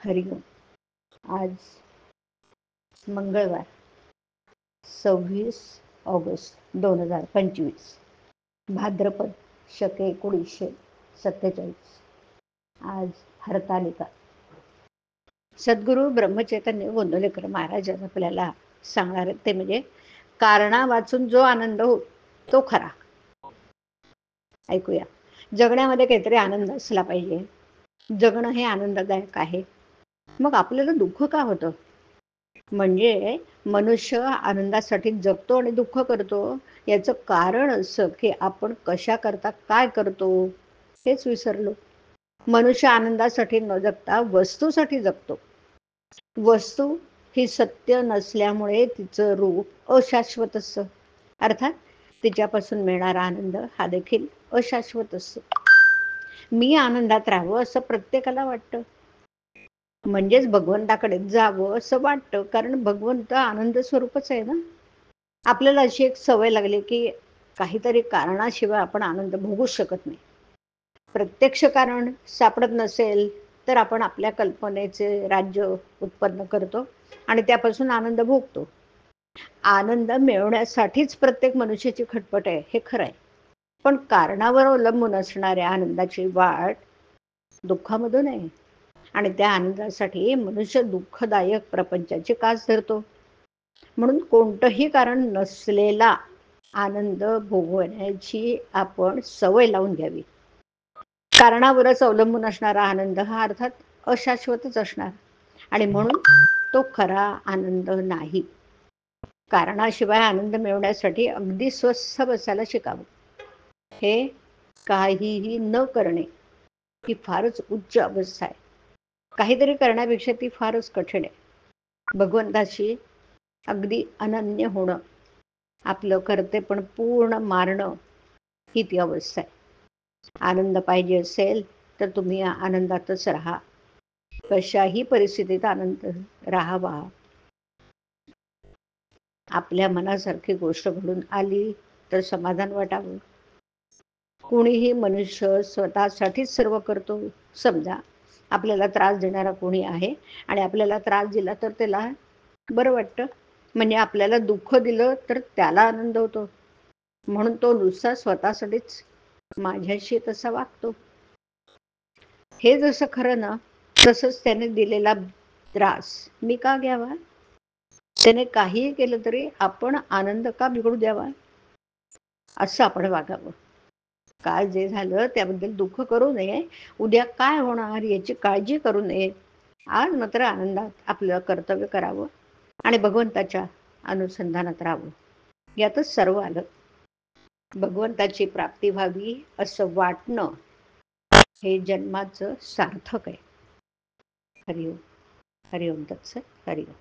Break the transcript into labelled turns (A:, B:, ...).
A: हरिओम. आज मंगळवार 26 ऑगस्ट 2025, भाद्रपद शक 1947. आज हरतालिका. सद्गुरू ब्रह्मचैतन्य गोंदवलेकर महाराज आपल्याला सांगणार आहेत ते म्हणजे कारणा वाचून जो आनंद हो तो खरा. ऐकूया. जगण्यामध्ये काहीतरी आनंद असला पाहिजे. जगणं हे आनंददायक आहे. मग आपल्याला दुःख का होतं? म्हणजे मनुष्य आनंदासाठी जगतो आणि दुःख करतो, याचं कारण असं की आपण कशा करता काय करतो हेच विसरलो. मनुष्य आनंदासाठी न जगता वस्तूसाठी जगतो. वस्तू ही सत्य नसल्यामुळे तिचं रूप अशाश्वत असतं. अर्थात तिच्यापासून मिळणारा आनंद हा देखील अशाश्वत असतो. मी आनंदात राहावं असं प्रत्येकाला वाटतं. म्हणजेच भगवंताकडे जावं असं वाटतं, कारण भगवंत आनंद स्वरूपच आहे ना. आपल्याला अशी एक सवय लागली की काहीतरी कारणाशिवाय आपण आनंद भोगूच शकत नाही. प्रत्यक्ष कारण सापडत नसेल तर आपण आपल्या कल्पनेचे राज्य उत्पन्न करतो आणि त्यापासून आनंद भोगतो. आनंद मिळवण्यासाठीच प्रत्येक मनुष्याची खटपट आहे, हे खरं आहे. पण कारणावर अवलंबून असणाऱ्या आनंदाची वाट दुःखामधून आहे. आणि त्या आनंदासाठी मनुष्य दुःखदायक प्रपंचाची कास धरतो. म्हणून कोणतंही कारण नसलेला आनंद भोगवण्याची आपण सवय लावून घ्यावी. कारणावरच अवलंबून असणारा आनंद हा अर्थात अशाश्वतच असणार आणि म्हणून तो खरा आनंद नाही. कारणाशिवाय आनंद मिळवण्यासाठी अगदी स्वस्थ बसायला शिकावं. हे काहीही न करणे ही फारच उच्च अवस्था आहे. काहीतरी करण्यापेक्षा ती फारच कठीण आहे. भगवंताशी अगदी अनन्य होणं, आपलं कर्तेपण पूर्ण मारणं ही ती अवस्था आहे. आनंद पाहिजे असेल तर तुम्ही आनंदातच राहा. कशाही परिस्थितीत आनंद राहावा. आपल्या मनासारखी गोष्ट घडून आली तर समाधान वाटावं. कोणीही मनुष्य स्वतःसाठीच सर्व करतो. समजा आपल्याला त्रास देणारा कोणी आहे आणि आपल्याला त्रास दिला तर त्याला बरं वाटतं. म्हणजे आपल्याला दुःख दिलं तर त्याला आनंद होतो. म्हणून तो नुसता स्वतःसाठीच माझ्याशी तसा वागतो. हे जसं खरं ना, तसंच त्याने दिलेला त्रास मी का घ्यावा? त्याने काहीही केलं तरी आपण आनंद का बिघडू द्यावा? असं आपण वागावं. काय जे झालं त्याबद्दल दुःख करू नये. उद्या काय होणार याची काळजी करू नये. आज मात्र आनंदात आपलं कर्तव्य करावं आणि भगवंताच्या अनुसंधानात राहावं. यातच सर्व आलं. भगवंताची प्राप्ती व्हावी असं वाटणं हे जन्माचं सार्थक आहे. हरिओम. हरिओम तत्सत. हरिओम.